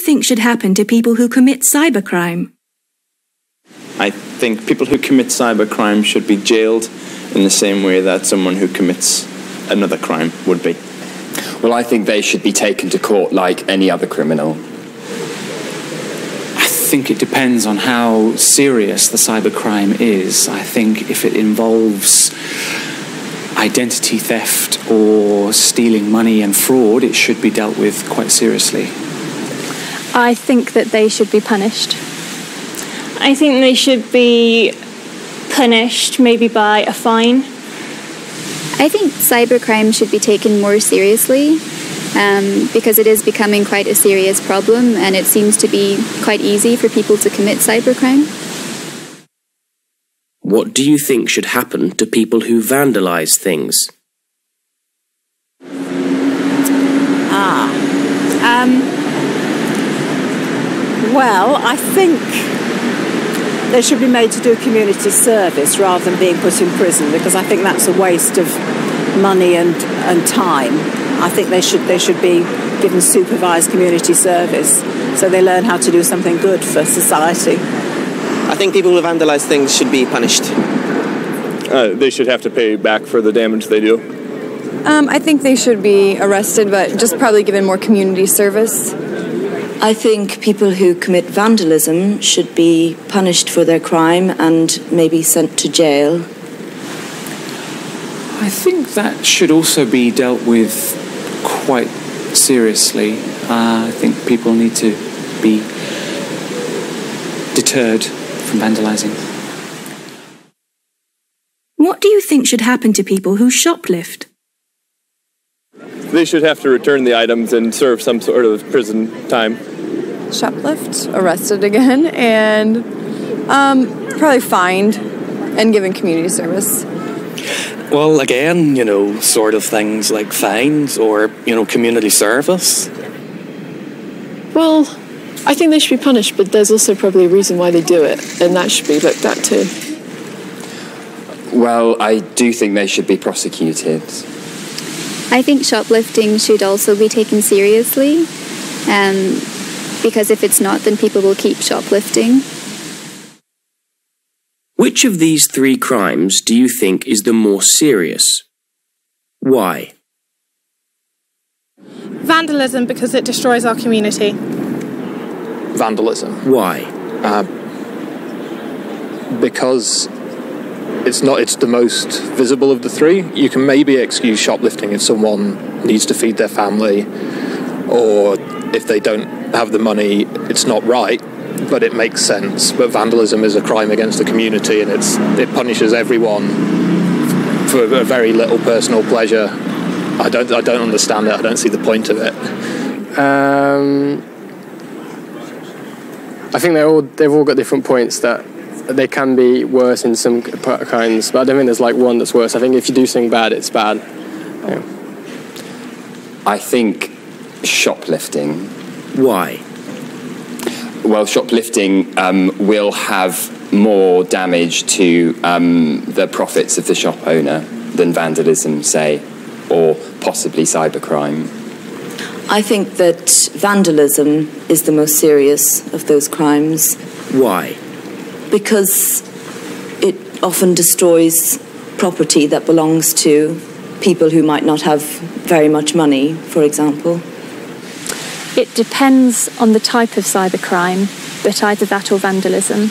think should happen to people who commit cybercrime? I think people who commit cybercrime should be jailed in the same way that someone who commits another crime would be. Well, I think they should be taken to court like any other criminal. I think it depends on how serious the cybercrime is. I think if it involves identity theft or stealing money and fraud, it should be dealt with quite seriously. I think that they should be punished. I think they should be punished, maybe by a fine. I think cybercrime should be taken more seriously because it is becoming quite a serious problem, and it seems to be quite easy for people to commit cybercrime. What do you think should happen to people who vandalise things? Well, I think they should be made to do community service rather than being put in prison, because I think that's a waste of money and time. I think they should be given supervised community service so they learn how to do something good for society. I think people who vandalise things should be punished. They should have to pay back for the damage they do. I think they should be arrested, but just probably given more community service. I think people who commit vandalism should be punished for their crime and maybe sent to jail. I think that should also be dealt with quite seriously. I think people need to be deterred from vandalising. What do you think should happen to people who shoplift? They should have to return the items and serve some sort of prison time. Shoplift, arrested again, and probably fined and given community service. Well, again, sort of things like fines or, community service. Well, I think they should be punished, but there's also probably a reason why they do it, and that should be looked at too. Well, I do think they should be prosecuted. I think shoplifting should also be taken seriously, because if it's not, then people will keep shoplifting. Which of these three crimes do you think is the more serious? Why? Vandalism, because it destroys our community. Vandalism. Why? Because it's the most visible of the three. You can maybe excuse shoplifting if someone needs to feed their family, or if they don't have the money, it's not right, but it makes sense. But vandalism is a crime against the community, and it punishes everyone for a very little personal pleasure. I don't understand it. I don't see the point of it. I think they've all got different points that they can be worse in some kinds, but I don't think there's one that's worse. I think if you do something bad, it's bad. Yeah. I think shoplifting. Why? Well, shoplifting will have more damage to the profits of the shop owner than vandalism, say, or possibly cybercrime. I think that vandalism is the most serious of those crimes. Why? Because it often destroys property that belongs to people who might not have very much money, for example. It depends on the type of cybercrime, but either that or vandalism.